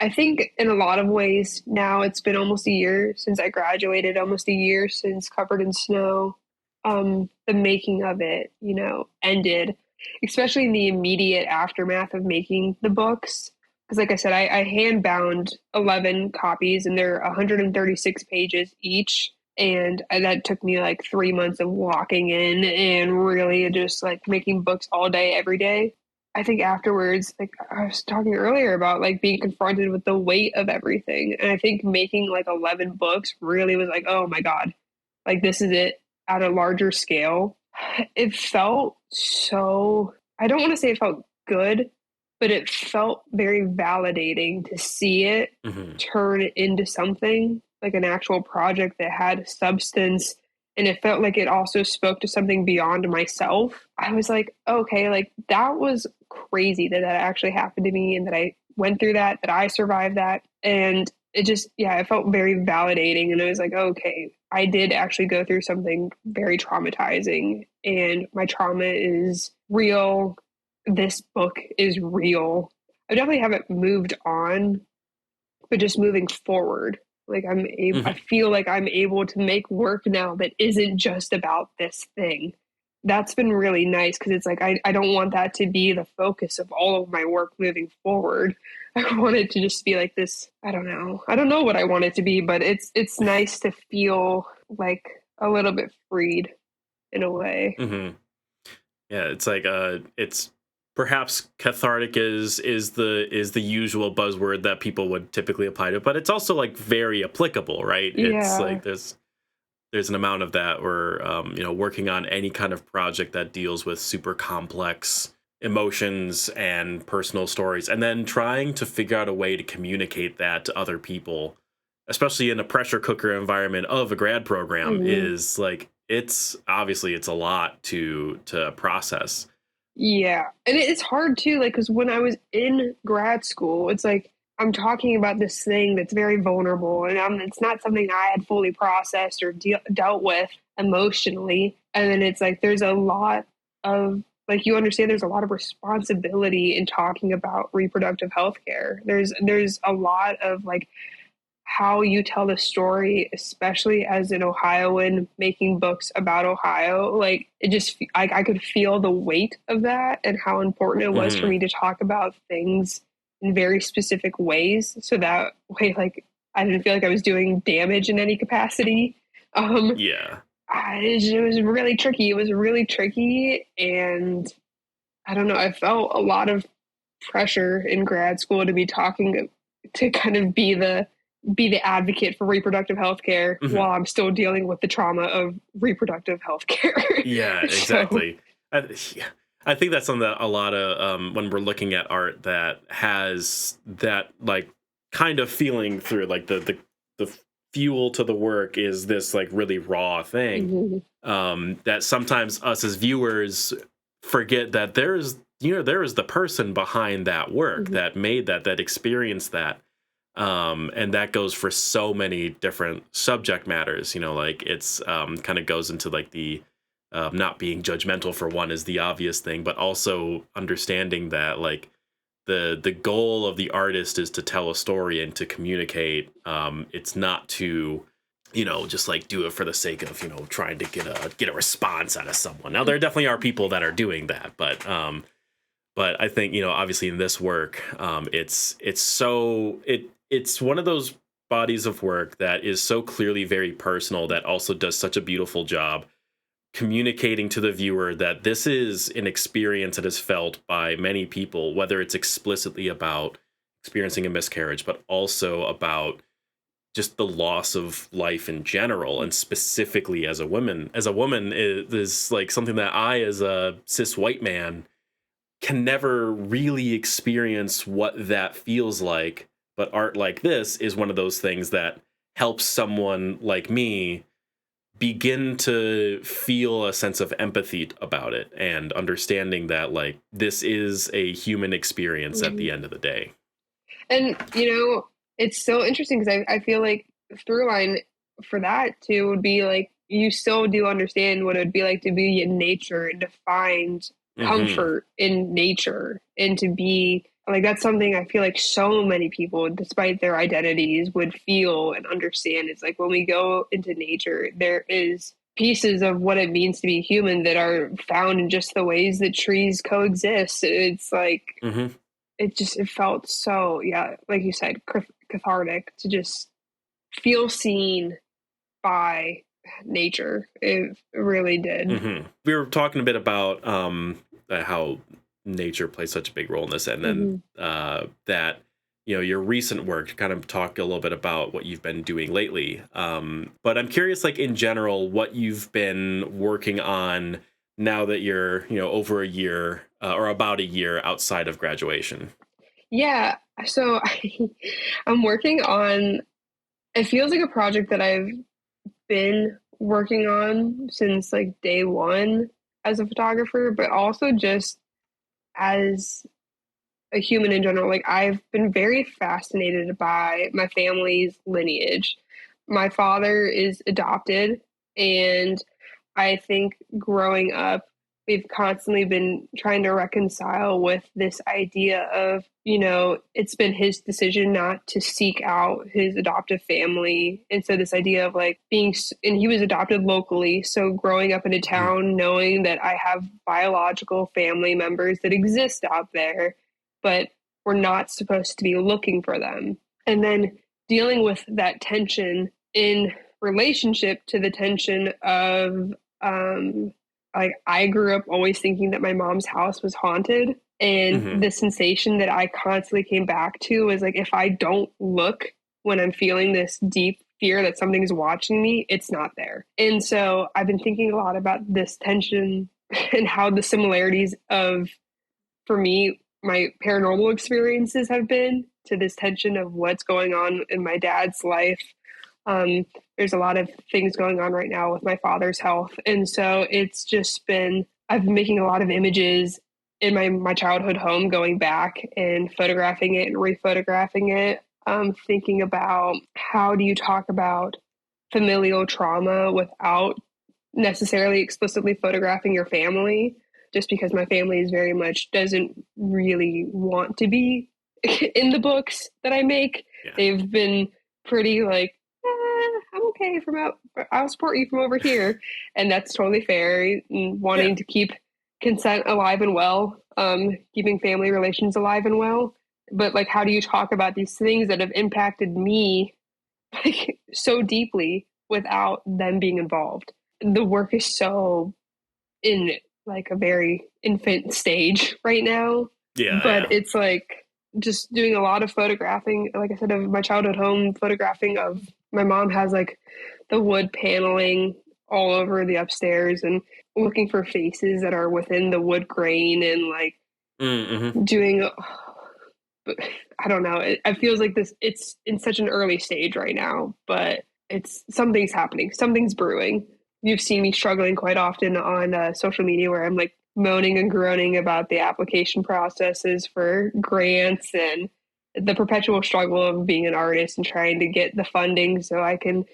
I think in a lot of ways now it's been almost a year since I graduated, almost a year since Covered in Snow. The making of it, ended, especially in the immediate aftermath of making the books. Because, like I said, I hand bound 11 copies and they're 136 pages each. And that took me like 3 months of walking in and really just like making books all day, every day. I think afterwards, like I was talking earlier about like being confronted with the weight of everything. And I think making like 11 books really was like, oh my God, like this is it at a larger scale. It felt so, I don't want to say it felt good, but it felt very validating to see it Hmm. turn into something like an actual project that had substance. And it felt like it also spoke to something beyond myself. I was like, okay, like that was crazy that that actually happened to me and that I went through that I survived that. And it just, yeah, it felt very validating. And I was like, okay, I did actually go through something very traumatizing and my trauma is real. This book is real. I definitely haven't moved on, but just moving forward. Like I Hmm. feel like I'm able to make work now that isn't just about this thing. That's been really nice because it's like I don't want that to be the focus of all of my work moving forward. I want it to just be like this. I don't know. I don't know what I want it to be, but it's nice to feel like a little bit freed in a way. Hmm. Yeah, it's like it's perhaps cathartic is the usual buzzword that people would typically apply to, but it's also like very applicable, right? It's Yeah. like there's an amount of that where working on any kind of project that deals with super complex emotions and personal stories, and then trying to figure out a way to communicate that to other people, especially in a pressure cooker environment of a grad program, Mhm. is like it's a lot to process. Yeah, and it's hard too, like, because when I was in grad school, it's like I'm talking about this thing that's very vulnerable, and it's not something I had fully processed or dealt with emotionally, and then it's like there's a lot of like, you understand there's a lot of responsibility in talking about reproductive health care. There's a lot of, like, how you tell the story, especially as an Ohioan making books about Ohio. Like it just, I could feel the weight of that and how important it was for Hmm. me to talk about things in very specific ways. So that way, like, I didn't feel like I was doing damage in any capacity. Um, Yeah. it was really tricky. It was really tricky. And I don't know, I felt a lot of pressure in grad school to be talking to kind of be the advocate for reproductive health care Hmm. while I'm still dealing with the trauma of reproductive health care. Yeah, So, exactly. Yeah. I think that's something that a lot of when we're looking at art that has that like kind of feeling through, like the fuel to the work is this like really raw thing, mhm, that sometimes us as viewers forget that there is the person behind that work mhm, that made that experienced that, and that goes for so many different subject matters. Like it's kind of goes into like the not being judgmental for one is the obvious thing, but also understanding that like the goal of the artist is to tell a story and to communicate. It's not to just like do it for the sake of trying to get a response out of someone. Now there definitely are people that are doing that, but I think obviously in this work, it's one of those bodies of work that is so clearly very personal, that also does such a beautiful job communicating to the viewer that this is an experience that is felt by many people, whether it's explicitly about experiencing a miscarriage, but also about just the loss of life in general, and specifically as a woman. As a woman is like something that I, as a cis white man, can never really experience what that feels like. But art like this is one of those things that helps someone like me begin to feel a sense of empathy about it, and understanding that like this is a human experience at mhm. the end of the day. And it's so interesting because I feel like through line for that too would be like you still do understand what it would be like to be in nature and to find Hmm. comfort in nature and to be like that's something I feel like so many people, despite their identities, would feel and understand. It's like when we go into nature, there is pieces of what it means to be human that are found in just the ways that trees coexist. It's like Hmm. it felt so, yeah, like you said, cathartic to just feel seen by nature. It really did. We were talking a bit about how nature plays such a big role in this, and then Mhm. that your recent work, to kind of talk a little bit about what you've been doing lately. But I'm curious, like in general, what you've been working on now that you're over a year, or about a year outside of graduation. Yeah, so I'm working on it feels like a project that I've been working on since, like, day 1 as a photographer, but also just as a human in general. Like I've been very fascinated by my family's lineage. My father is adopted, and I think growing up, we've constantly been trying to reconcile with this idea of, it's been his decision not to seek out his adoptive family. And so, this idea of like and he was adopted locally. So, growing up in a Mhm. town, knowing that I have biological family members that exist out there, but we're not supposed to be looking for them. And then dealing with that tension in relationship to the tension of um like I grew up always thinking that my mom's house was haunted, And Hmm. the sensation that I constantly came back to was like, if I don't look when I'm feeling this deep fear that something's watching me, it's not there. And so I've been thinking a lot about this tension and how the similarities of, for me, my paranormal experiences have been to this tension of what's going on in my dad's life. There's a lot of things going on right now with my father's health. And so it's just been, I've been making a lot of images in my childhood home, going back and photographing it and rephotographing it. Thinking about how do you talk about familial trauma without necessarily explicitly photographing your family, just because my family is very much doesn't really want to be in the books that I make. Yeah. They've been pretty like, I'm okay from out, I'll support you from over here. And that's totally fair. And Yeah. wanting to keep consent alive and well, keeping family relations alive and well. But like, how do you talk about these things that have impacted me like so deeply without them being involved? The work is so in like a very infant stage right now, Yeah. but Yeah. it's like just doing a lot of photographing, like I said, of my childhood home, photographing of my mom has like the wood paneling all over the upstairs, and looking for faces that are within the wood grain, and like Mm-hmm. doing but I don't know, it feels like this, it's in such an early stage right now, but it's something's happening, something's brewing. You've seen me struggling quite often on social media where I'm like moaning and groaning about the application processes for grants and the perpetual struggle of being an artist and trying to get the funding so I can,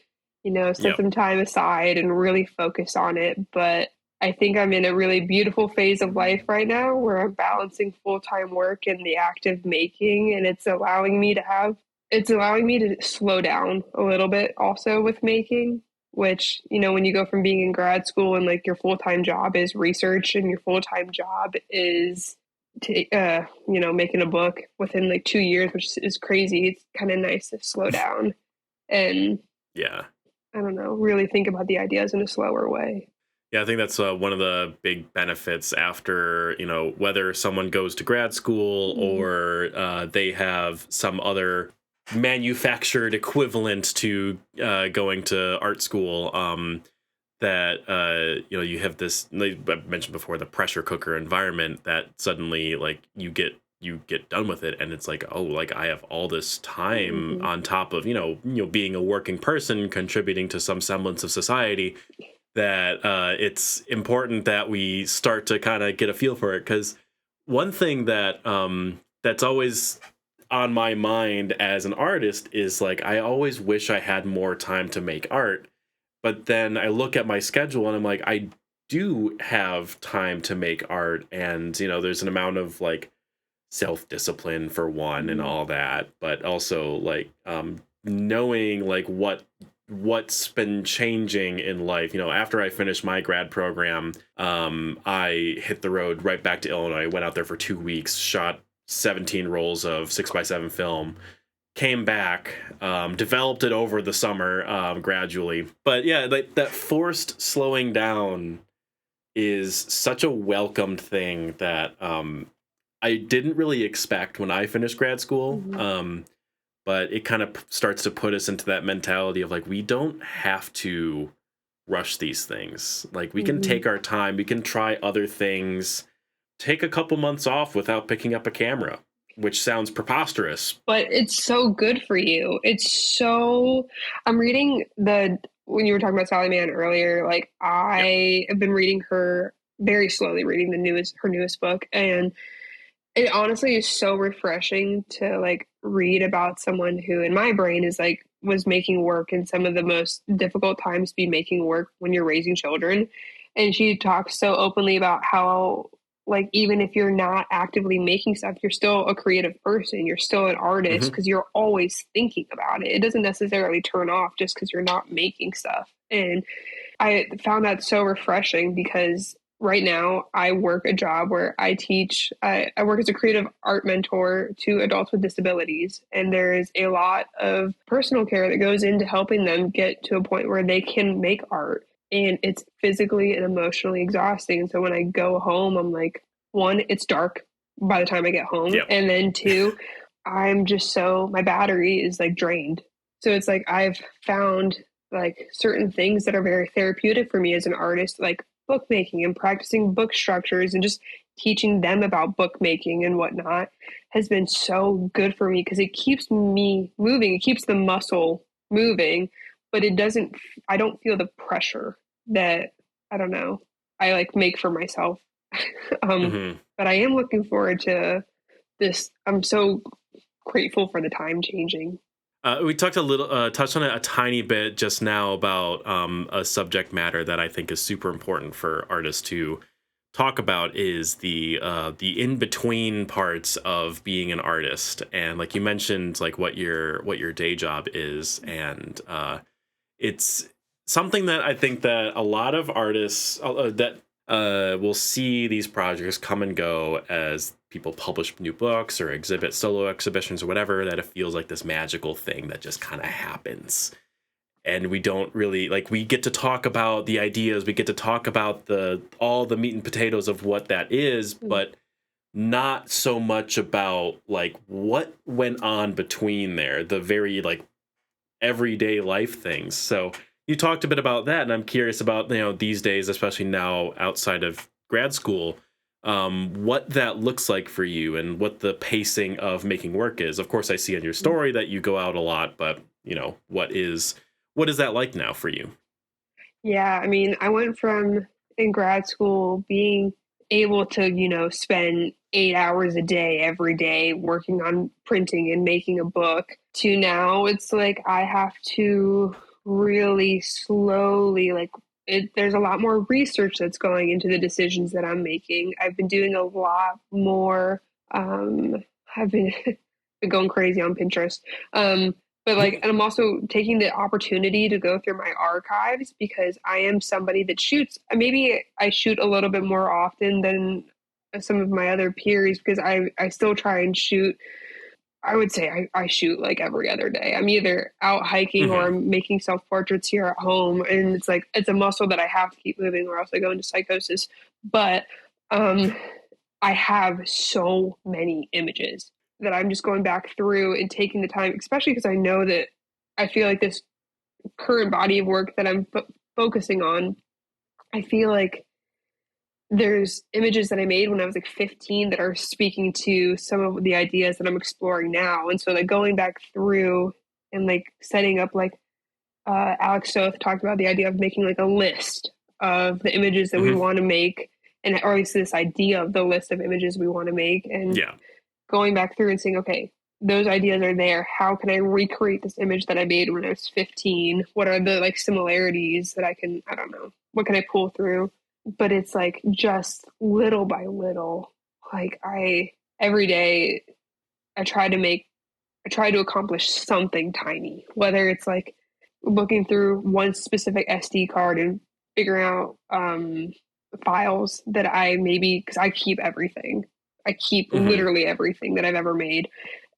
set Yep. some time aside and really focus on it. But I think I'm in a really beautiful phase of life right now where I'm balancing full-time work and the act of making, and it's allowing me to slow down a little bit also with making, which, when you go from being in grad school and like your full-time job is research and your full-time job is making a book within like 2 years, which is crazy. It's kind of nice to slow down and, Yeah. I don't know, really think about the ideas in a slower way. Yeah, I think that's one of the big benefits after, whether someone goes to grad school Mhm. or they have some other manufactured equivalent to going to art school. That you have this, like I mentioned before, the pressure cooker environment that suddenly like you get done with it, and it's like, oh, like I have all this time Mhm. on top of being a working person contributing to some semblance of society, that it's important that we start to kind of get a feel for it. Because one thing that that's always on my mind as an artist is like, I always wish I had more time to make art, but then I look at my schedule and I'm like, I do have time to make art, and there's an amount of like self-discipline for one and Mhm. all that, but also like knowing like what's been changing in life. After I finished my grad program, I hit the road right back to Illinois, went out there for 2 weeks, shot 17 rolls of 6x7 film, came back, developed it over the summer, gradually. But yeah, like that forced slowing down is such a welcomed thing that I didn't really expect when I finished grad school. Mhm. But it kind of starts to put us into that mentality of like, we don't have to rush these things. Like, we can Mhm. take our time, we can try other things, take a couple months off without picking up a camera, which sounds preposterous. But it's so good for you. I'm reading when you were talking about Sally Mann earlier, like Yep. I have been reading her very slowly, reading her newest book. And it honestly is so refreshing to like read about someone who in my brain is like was making work in some of the most difficult times to be making work when you're raising children. And she talks so openly about how like even if you're not actively making stuff, you're still a creative person, you're still an artist Hmm. because you're always thinking about it. It doesn't necessarily turn off just because you're not making stuff. And I found that so refreshing because right now I work a job where I work as a creative art mentor to adults with disabilities. And there is a lot of personal care that goes into helping them get to a point where they can make art. And it's physically and emotionally exhausting. And so when I go home, I'm like, one, it's dark. by the time I get home. Yep. And then two, my battery is like drained. So it's like I've found like certain things that are very therapeutic for me as an artist, like bookmaking and practicing book structures and just teaching them about bookmaking and whatnot has been so good for me because it keeps me moving. It keeps the muscle moving, but I don't feel the pressure that, I don't know, I like make for myself. Hmm. But I am looking forward to this. I'm so grateful for the time changing. We touched on it a tiny bit just now about a subject matter that I think is super important for artists to talk about is the in between parts of being an artist, and like you mentioned, like what your day job is, and it's something that I think that a lot of artists that will see these projects come and go as people publish new books or exhibit solo exhibitions or whatever, that it feels like this magical thing that just kind of happens. And we don't really like, we get to talk about the ideas, we get to talk about the all the meat and potatoes of what that is, but not so much about like what went on between there, the very like everyday life things. So you talked a bit about that, and I'm curious about, these days, especially now outside of grad school, what that looks like for you and what the pacing of making work is. Of course, I see in your story that you go out a lot, but what is that like now for you? Yeah, I mean, I went from in grad school being able to, spend 8 hours a day every day working on printing and making a book to now it's like I have to really slowly, like, there's a lot more research that's going into the decisions that I'm making. I've been doing a lot more. I've been, been going crazy on Pinterest. But like, and I'm also taking the opportunity to go through my archives because I am somebody that shoots. Maybe I shoot a little bit more often than some of my other peers because I still try and shoot. I would say I shoot like every other day. I'm either out hiking or Hmm. I'm making self portraits here at home. And it's like, it's a muscle that I have to keep moving or else I go into psychosis. But um, I have so many images that I'm just going back through and taking the time, especially because I know that I feel like this current body of work that I'm focusing on, I feel like there's images that I made when I was like 15 that are speaking to some of the ideas that I'm exploring now. And so like going back through and like setting up like Alex Soth talked about the idea of making like a list of the images that we Hmm. want to make and or at least this idea of the list of images we want to make and Yeah. going back through and saying, okay, those ideas are there. How can I recreate this image that I made when I was 15? What are the like similarities that I don't know, what can I pull through? But it's like just little by little, like every day I try to make, I try to accomplish something tiny, whether it's like looking through one specific SD card and figuring out files that I maybe, because I keep everything. I keep Hmm. literally everything that I've ever made.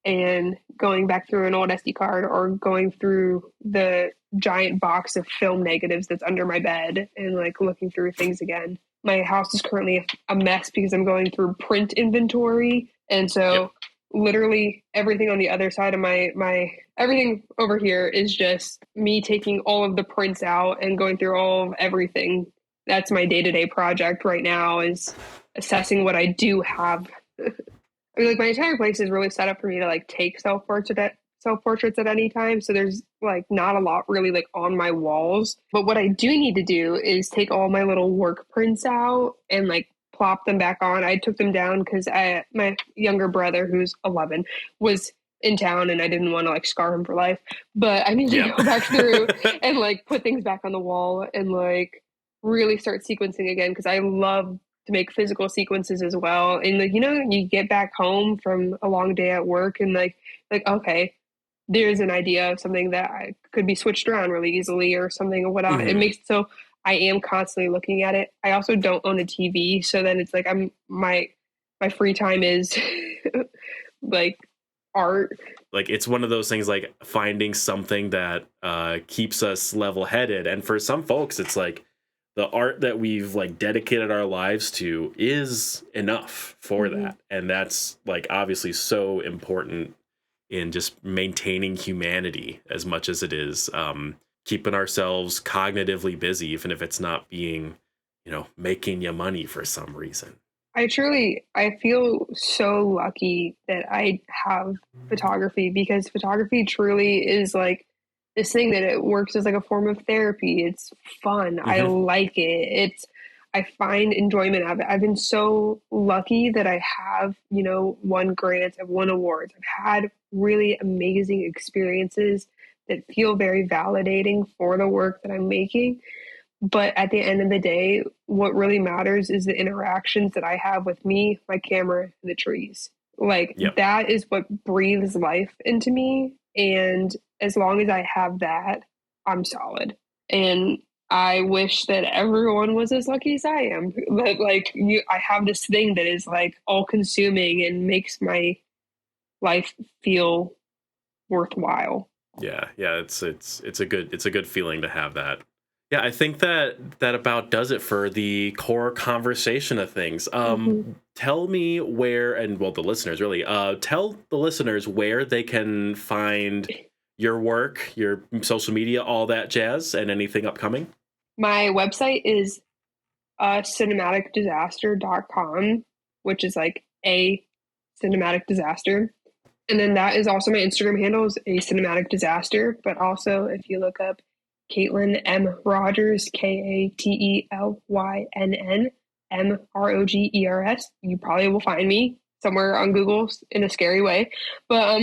And going back through an old SD card or going through the giant box of film negatives that's under my bed and like looking through things again. My house is currently a mess because I'm going through print inventory. And Yep. so literally everything on the other side of my everything over here is just me taking all of the prints out and going through all of everything. That's my day-to-day project right now is assessing what I do have. I mean, like my entire place is really set up for me to like take self portraits at any time. So there's like not a lot really like on my walls. But what I do need to do is take all my little work prints out and like plop them back on. I took them down because my younger brother, who's 11, was in town and I didn't want to like scar him for life. But I need to Yep. go back through and like put things back on the wall and like really start sequencing again because I love to make physical sequences as well. And like, you get back home from a long day at work and like, okay, there's an idea of something that could be switched around really easily or something or whatnot. It Hmm. makes so I am constantly looking at it. I also don't own a TV, so then it's like my free time is like art. Like it's one of those things, like finding something that keeps us level headed, and for some folks it's like the art that we've like dedicated our lives to is enough for Mhm. that. And that's like obviously so important in just maintaining humanity as much as it is keeping ourselves cognitively busy, even if it's not being, making you money for some reason. I feel so lucky that I have photography because photography truly is like this thing that it works as like a form of therapy. It's fun. I Hmm. like it. I find enjoyment of it. I've been so lucky that I have, won grants, I've won awards. I've had really amazing experiences that feel very validating for the work that I'm making. But at the end of the day, what really matters is the interactions that I have with me, my camera, and the trees. Like Yep. that is what breathes life into me. And as long as I have that, I'm solid. And I wish that everyone was as lucky as I am. But I have this thing that is like all consuming and makes my life feel worthwhile. Yeah. It's a good feeling to have that. Yeah, I think that about does it for the core conversation of things. Mhm. Tell me where, and well, the listeners really, tell the listeners where they can find your work, your social media, all that jazz, and anything upcoming. My website is cinematicdisaster.com, which is like a cinematic disaster. And then that is also my Instagram handle is a cinematic disaster. But also, if you look up Katelynn M. Rogers, Katelynn MROGERS, you probably will find me somewhere on Google in a scary way. But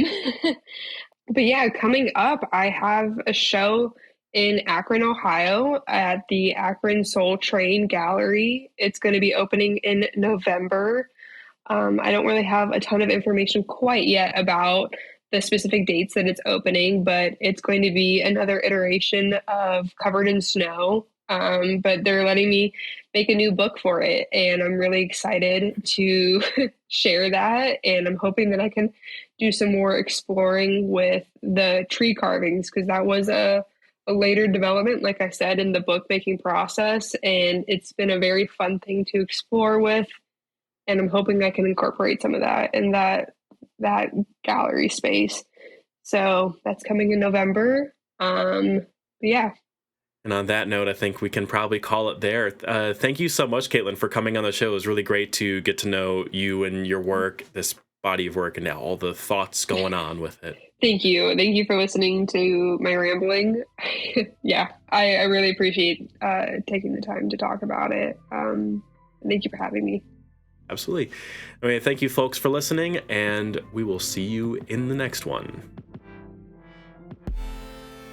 but yeah, coming up, I have a show in Akron, Ohio at the Akron Soul Train Gallery. It's going to be opening in November. I don't really have a ton of information quite yet about the specific dates that it's opening, but it's going to be another iteration of Covered in Snow. But they're letting me make a new book for it, and I'm really excited to share that. And I'm hoping that I can do some more exploring with the tree carvings because that was a later development, like I said, in the book making process. And it's been a very fun thing to explore with and I'm hoping I can incorporate some of that in that gallery space. So that's coming in November. Yeah, And on that note, I think we can probably call it there. Thank you so much, Katelynn, for coming on the show. It was really great to get to know you and your work, this body of work, and now all the thoughts going on with it. thank you for listening to my rambling. Yeah, I really appreciate taking the time to talk about it. Thank you for having me. Absolutely. I mean, thank you, folks, for listening, and we will see you in the next one.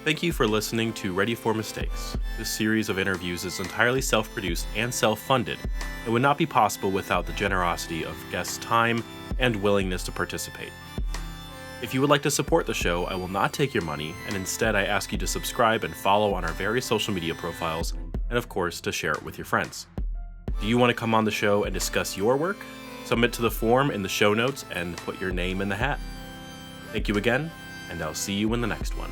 Thank you for listening to Ready for Mistakes. This series of interviews is entirely self-produced and self-funded and would not be possible without the generosity of guests' time and willingness to participate. If you would like to support the show, I will not take your money, and instead I ask you to subscribe and follow on our various social media profiles, and of course, to share it with your friends. Do you want to come on the show and discuss your work? Submit to the form in the show notes and put your name in the hat. Thank you again, and I'll see you in the next one.